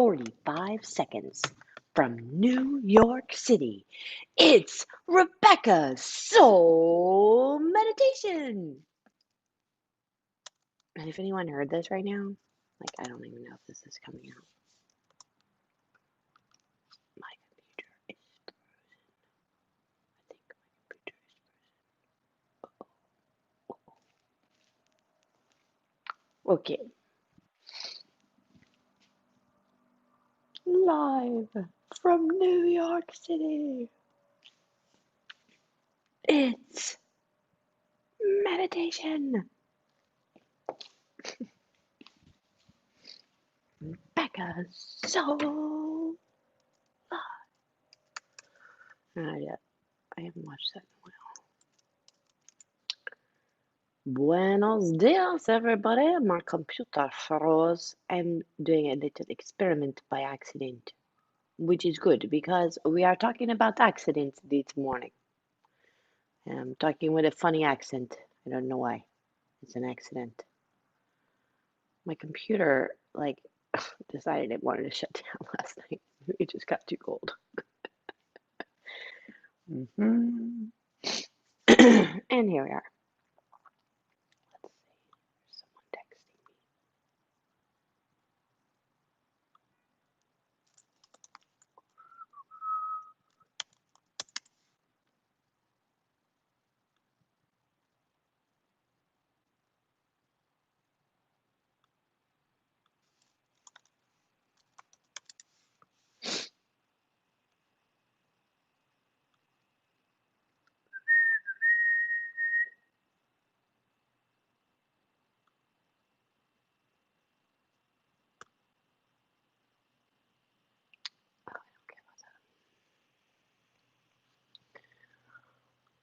45 seconds from New York City. It's Rebecca Soule Meditation. And if anyone heard this right now, like I don't even know if this is coming out. My computer is frozen. I think my computer is frozen. Okay. Live from New York City. It's meditation. Rebecca Soule. Yeah, I haven't watched that in a while. Buenos dias, everybody. My computer froze. I'm doing a little experiment by accident, which is good because we are talking about accidents this morning. I'm talking with a funny accent. I don't know why. It's an accident. My computer, decided it wanted to shut down last night. It just got too cold. Hmm And here we are. Let's see. Someone texting me.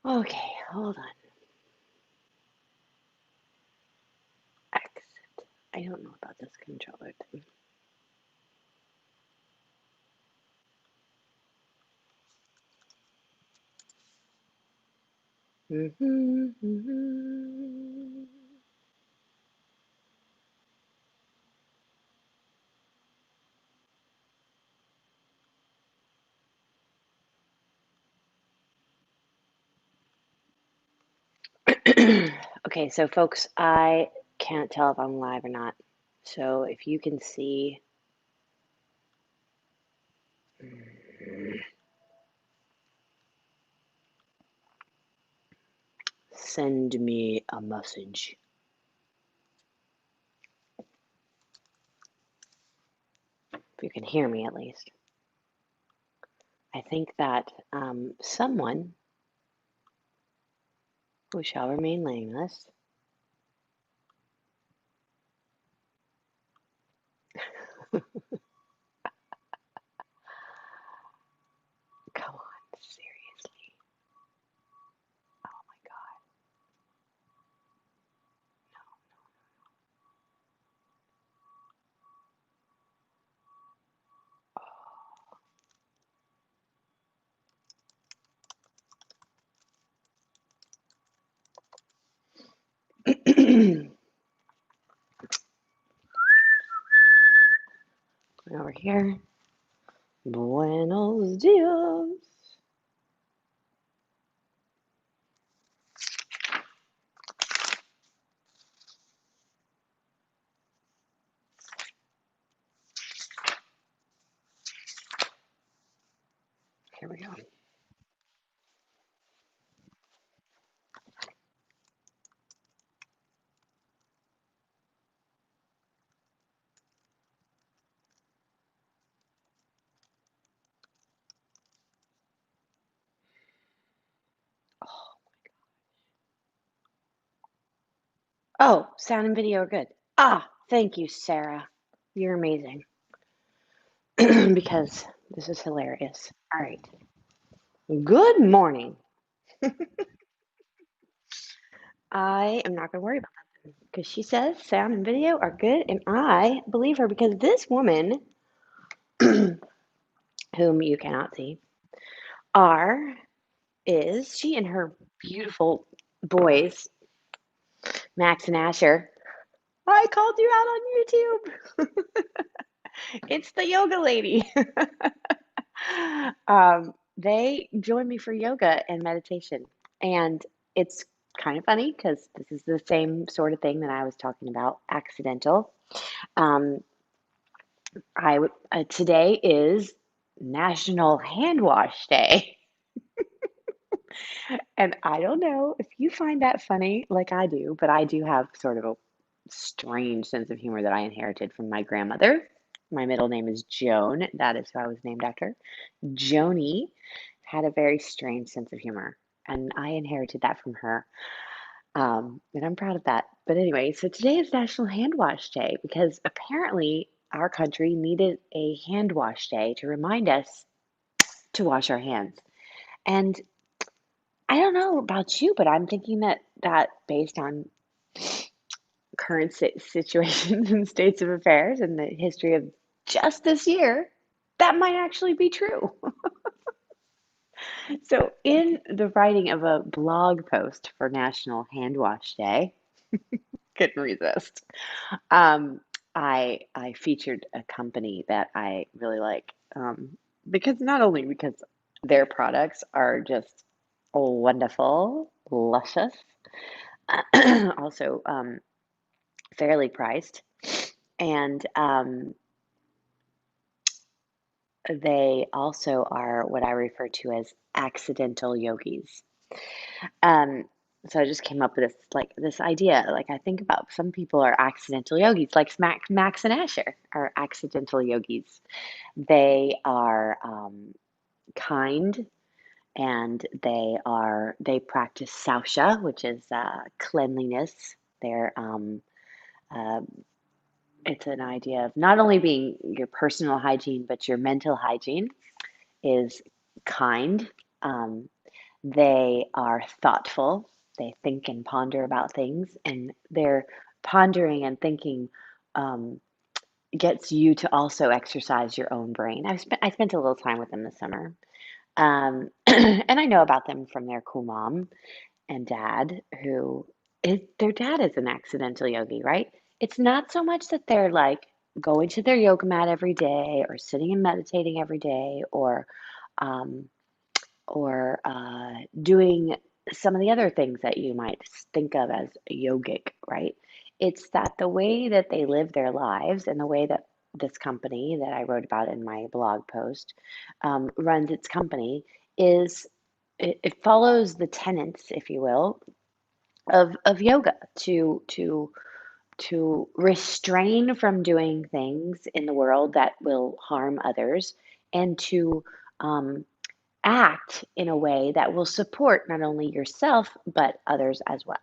Okay, hold on. Exit. I don't know about this controller thing. Okay, so folks, I can't tell if I'm live or not. So if you can see, send me a message. If you can hear me at least. I think that someone who shall remain nameless come on, seriously. Oh my God. Over here. Buenos dias. Here we go. Oh, sound and video are good. Ah, thank you, Sarah. You're amazing. Because this is hilarious. All right. Good morning. I am not going to worry about that because she says sound and video are good, and I believe her because this woman, whom you cannot see, are is she and her beautiful boys, Max and Asher. I called you out on YouTube. It's the yoga lady. They joined me for yoga and meditation. And it's kind of funny because this is the same sort of thing that I was talking about, accidental. Um, today is National Hand Wash Day. And I don't know if you find that funny like I do, but I do have sort of a strange sense of humor that I inherited from my grandmother. My middle name is Joan. That is who I was named after. Joni had a very strange sense of humor, and I inherited that from her. And I'm proud of that. But anyway, so today is National Hand Wash Day because apparently our country needed a hand wash day to remind us to wash our hands. And I don't know about you, but I'm thinking that based on current situations and states of affairs and the history of just this year, that might actually be true. So, in the writing of a blog post for National Hand Wash Day, couldn't resist. Um, I featured a company that I really like because not only because their products are just wonderful, luscious, also fairly priced, and they also are what I refer to as accidental yogis. Um, so I just came up with this idea. Like I think about some people are accidental yogis, like Max and Asher are accidental yogis. They are kind and they practice sausha, which is cleanliness. They're uh, it's an idea of not only being your personal hygiene, but your mental hygiene is kind. Um, they are thoughtful. They think and ponder about things, and their pondering and thinking um, gets you to also exercise your own brain. I spent a little time with them this summer, and I know about them from their cool mom and dad, their dad is an accidental yogi, right? It's not so much that they're like going to their yoga mat every day or sitting and meditating every day um, or doing some of the other things that you might think of as yogic, right? It's that the way that they live their lives and the way that this company that I wrote about in my blog post runs its company is it follows the tenets, if you will, of yoga to restrain from doing things in the world that will harm others and to um, act in a way that will support not only yourself but others as well.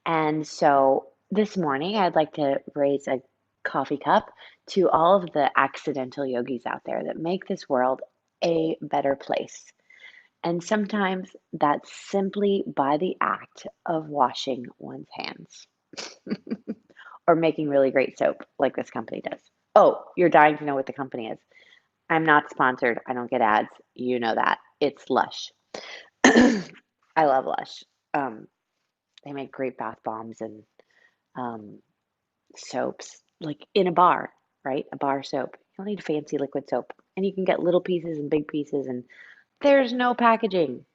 And so this morning I'd like to raise a coffee cup to all of the accidental yogis out there that make this world a better place. And sometimes that's simply by the act of washing one's hands or making really great soap like this company does. Oh, you're dying to know what the company is. I'm not sponsored. I don't get ads. You know that. It's Lush. I love Lush. Um, they make great bath bombs and um, soaps, like in a bar, right? A bar soap. You don't need fancy liquid soap. And you can get little pieces and big pieces, and there's no packaging.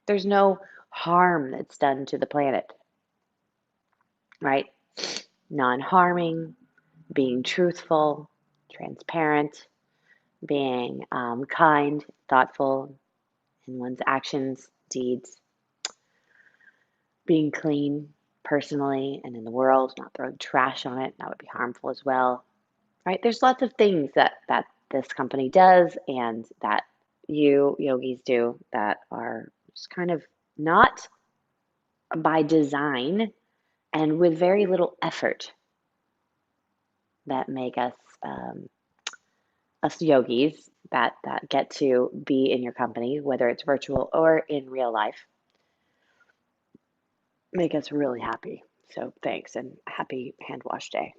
There's no harm that's done to the planet, right? Non harming, being truthful, transparent, being kind, thoughtful in one's actions, deeds, being clean personally and in the world, not throwing trash on it. That would be harmful as well, right? There's lots of things that this company does and that you yogis do that are just kind of not by design and with very little effort that make um, us yogis that get to be in your company, whether it's virtual or in real life, make us really happy. So thanks and happy hand wash day.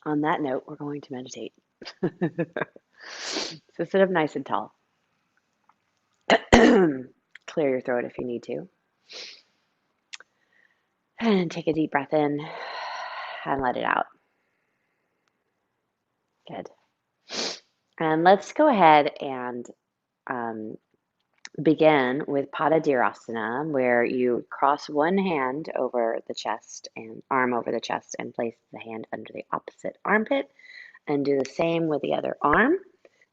On that note, we're going to meditate. So sit up nice and tall. Clear your throat if you need to. And take a deep breath in. and let it out. Good. And let's go ahead and um, begin with Padadurasana, where you cross one hand over the chest and arm over the chest and place the hand under the opposite armpit, and do the same with the other arm.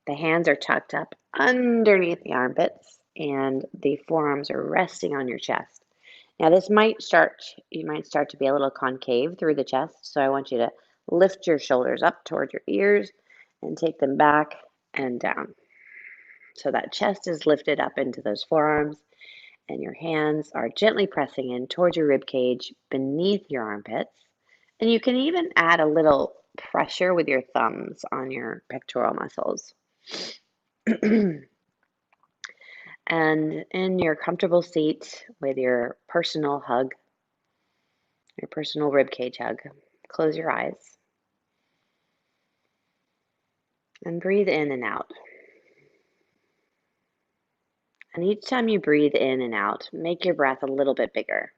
The hands are tucked up underneath the armpits and the forearms are resting on your chest. Now you might start to be a little concave through the chest, so I want you to lift your shoulders up toward your ears and take them back and down. So that chest is lifted up into those forearms and your hands are gently pressing in towards your rib cage beneath your armpits. And you can even add a little pressure with your thumbs on your pectoral muscles. And in your comfortable seat with your personal hug, your personal rib cage hug, close your eyes and breathe in and out. And each time you breathe in and out, make your breath a little bit bigger.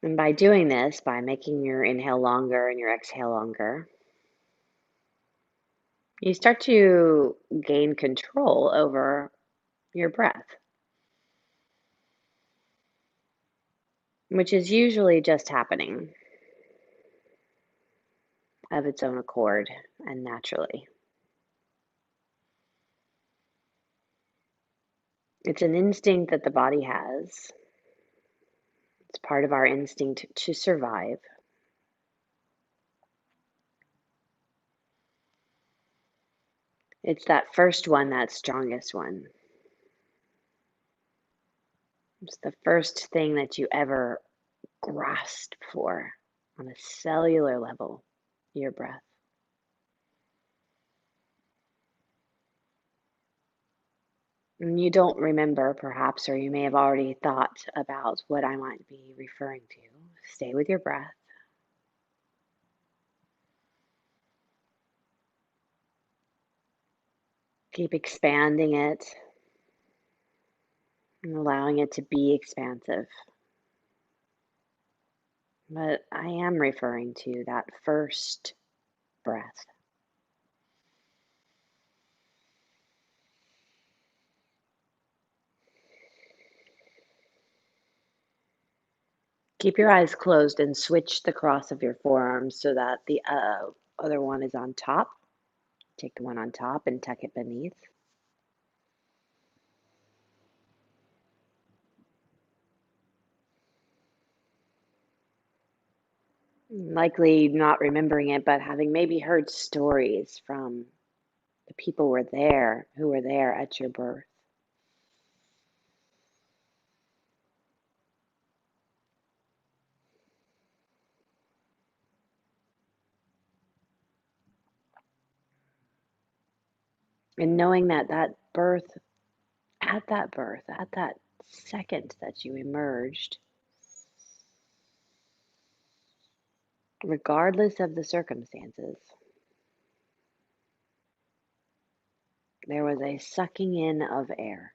And by doing this, by making your inhale longer and your exhale longer, you start to gain control over your breath, which is usually just happening of its own accord and naturally. It's an instinct that the body has. It's part of our instinct to survive. It's that first one, that strongest one. It's the first thing that you ever grasp for on a cellular level, your breath. And you don't remember, perhaps, or you may have already thought about what I might be referring to. Stay with your breath. Keep expanding it and allowing it to be expansive. But I am referring to that first breath. Keep your eyes closed and switch the cross of your forearms so that the other one is on top. Take the one on top and tuck it beneath. Likely not remembering it, but having maybe heard stories from the people who were there at your birth. And knowing that at that second that you emerged, regardless of the circumstances, there was a sucking in of air.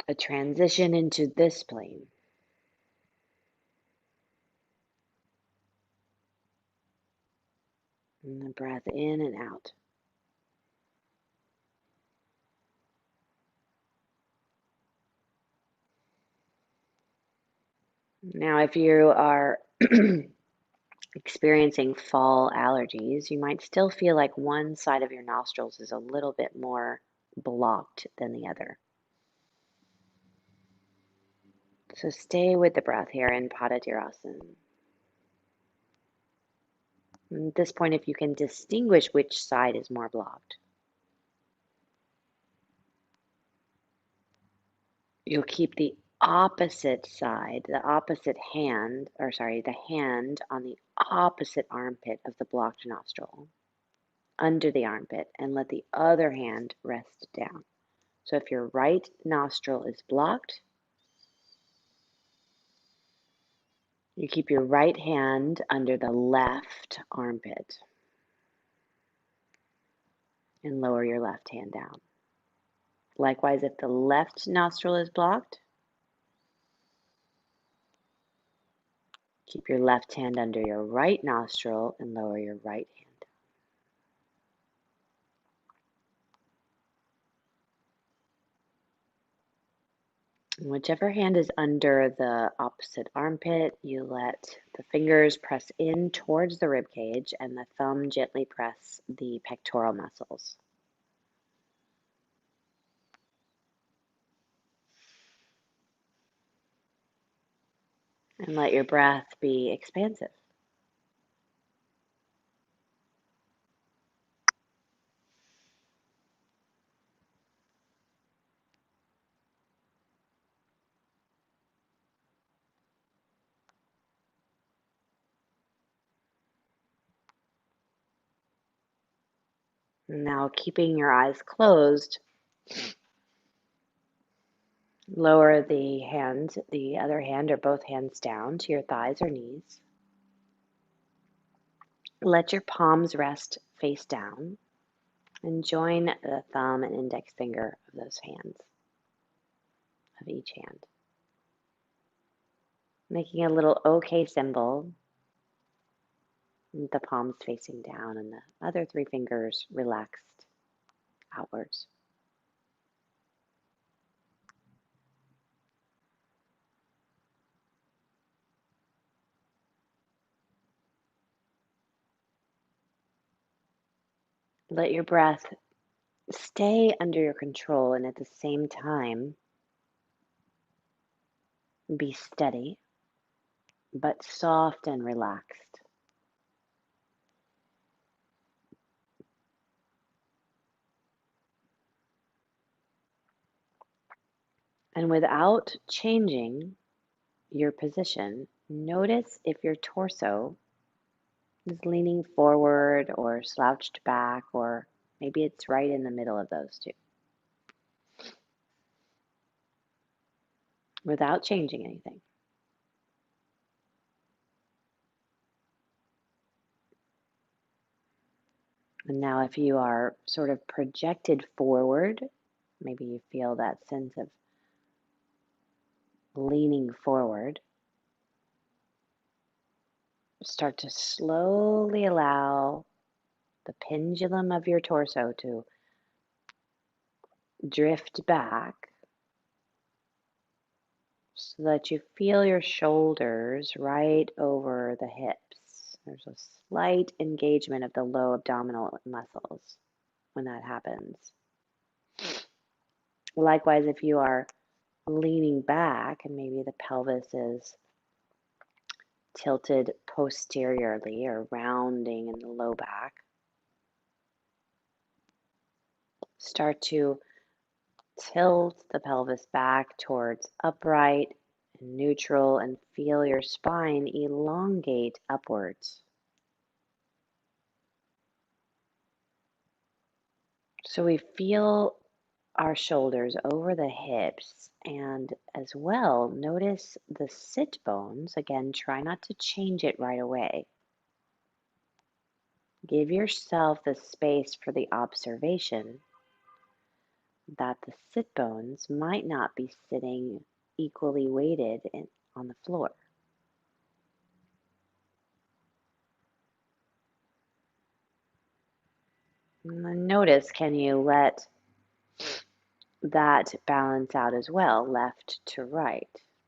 A transition into this plane. And the breath in and out. Now, if you are experiencing fall allergies, you might still feel like one side of your nostrils is a little bit more blocked than the other. So stay with the breath here in Padadurasana. At this point, if you can distinguish which side is more blocked, you'll keep the opposite side, the hand on the opposite armpit of the blocked nostril, under the armpit, and let the other hand rest down. So if your right nostril is blocked, you keep your right hand under the left armpit and lower your left hand down. Likewise, if the left nostril is blocked, keep your left hand under your right nostril and lower your right hand. And whichever hand is under the opposite armpit, you let the fingers press in towards the rib cage and the thumb gently press the pectoral muscles. And let your breath be expansive. Now, keeping your eyes closed, lower the other hand or both hands down to your thighs or knees. Let your palms rest face down and join the thumb and index finger of those hands, of each hand. Making a little OK symbol, with the palms facing down and the other three fingers relaxed outwards. Let your breath stay under your control and at the same time be steady but soft and relaxed. And without changing your position, notice if your torso is leaning forward or slouched back, or maybe it's right in the middle of those two, without changing anything. And now if you are sort of projected forward, maybe you feel that sense of leaning forward, start to slowly allow the pendulum of your torso to drift back so that you feel your shoulders right over the hips. There's a slight engagement of the low abdominal muscles when that happens. Likewise, if you are leaning back and maybe the pelvis is tilted posteriorly or rounding in the low back, start to tilt the pelvis back towards upright and neutral and feel your spine elongate upwards. So we feel our shoulders over the hips, and as well, notice the sit bones. Again, try not to change it right away. Give yourself the space for the observation that the sit bones might not be sitting equally weighted on the floor. And then notice, can you let that balance out as well, left to right,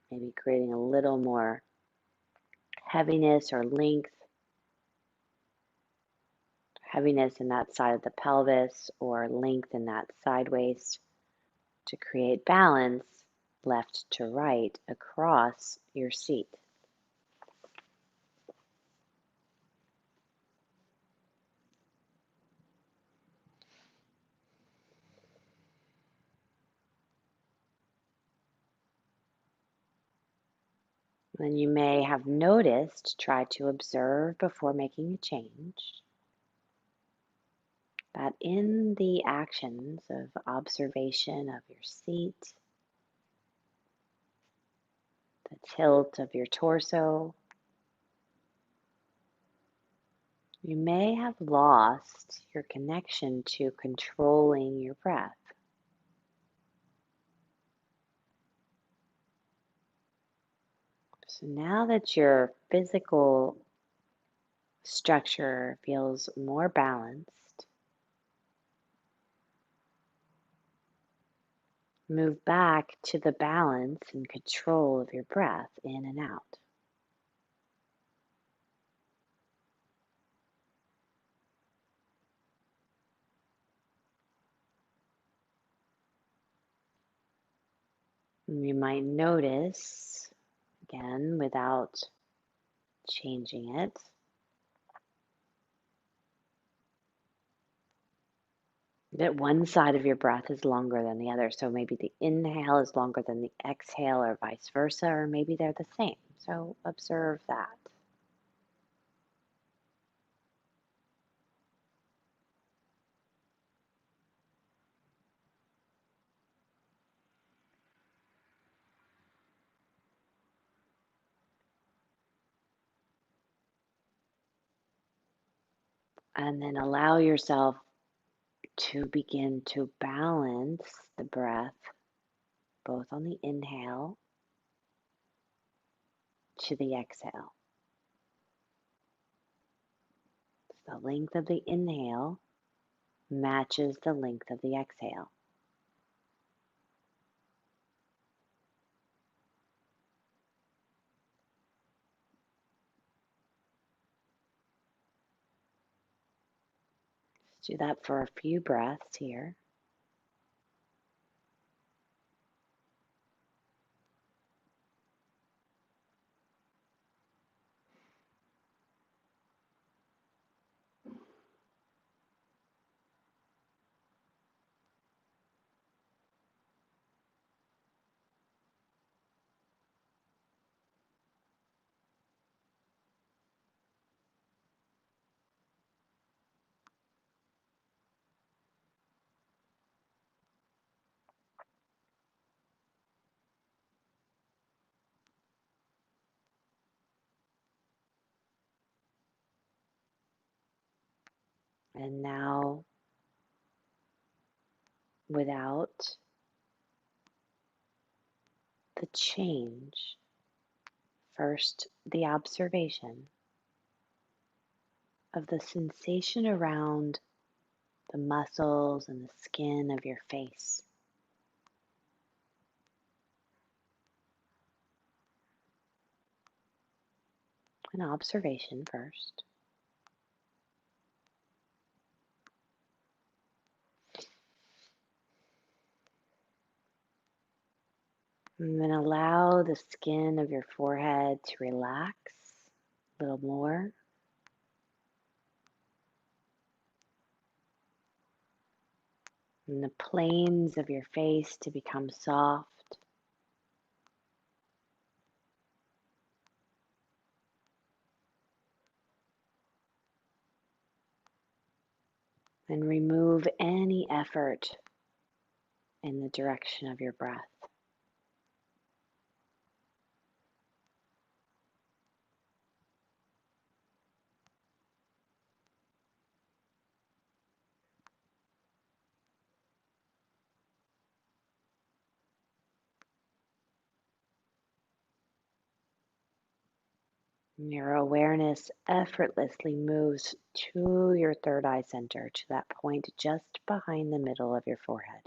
maybe creating a little more heaviness or heaviness in that side of the pelvis or length in that side waist to create balance left to right across your seat. Then you may have noticed, try to observe before making a change, that in the actions of observation of your seat, the tilt of your torso, you may have lost your connection to controlling your breath. So now that your physical structure feels more balanced, move back to the balance and control of your breath in and out. And you might notice, again, without changing it, that one side of your breath is longer than the other. So maybe the inhale is longer than the exhale, or vice versa, or maybe they're the same. So observe that. And then allow yourself to begin to balance the breath both on the inhale to the exhale. The length of the inhale matches the length of the exhale. Let's do that for a few breaths here. And now, without the change, first the observation of the sensation around the muscles and the skin of your face. An observation first. And then allow the skin of your forehead to relax a little more. And the planes of your face to become soft. And remove any effort in the direction of your breath. And your awareness effortlessly moves to your third eye center, to that point just behind the middle of your forehead.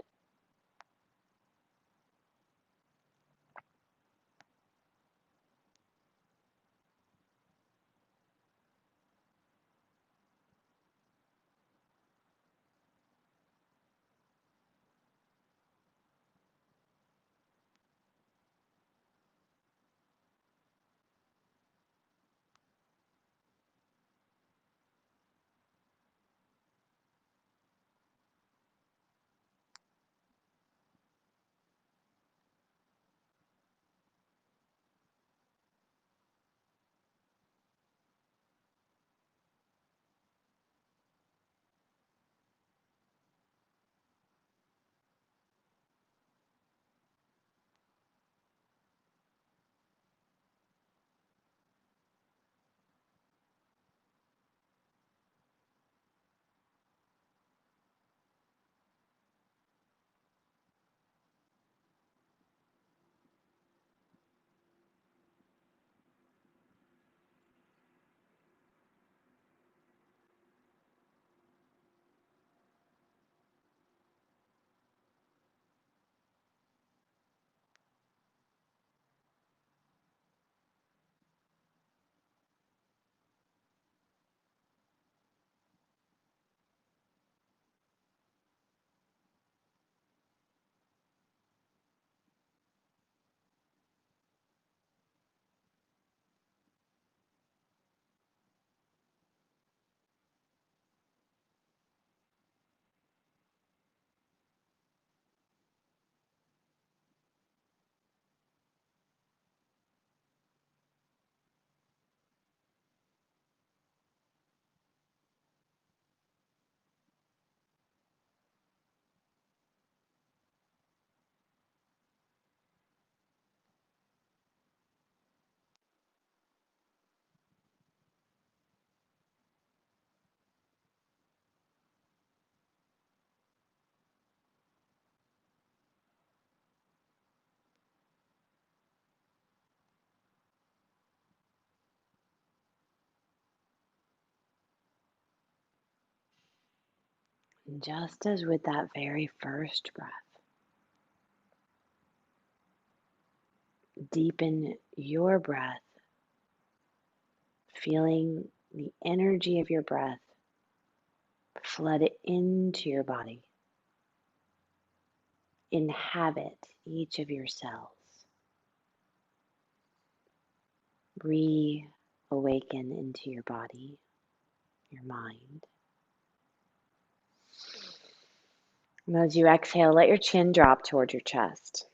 Just as with that very first breath, deepen your breath, feeling the energy of your breath flood into your body, inhabit each of your cells, reawaken into your body, your mind. And as you exhale, let your chin drop toward your chest.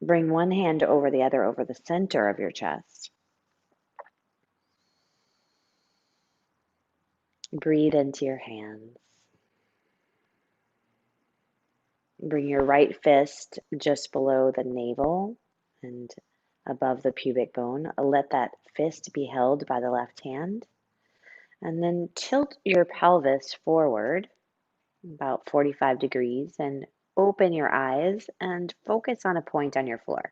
Bring one hand over the other over the center of your chest. Breathe into your hands. Bring your right fist just below the navel and above the pubic bone. Let that fist be held by the left hand. And then tilt your pelvis forward about 45 degrees and open your eyes and focus on a point on your floor.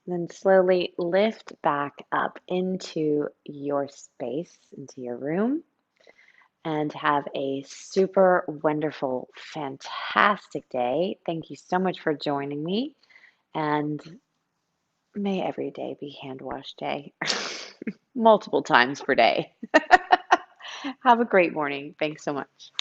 Then slowly lift back up into your space, into your room, and have a super wonderful, fantastic day. Thank you so much for joining me, and may every day be hand wash day, multiple times per day. Have a great morning. Thanks so much.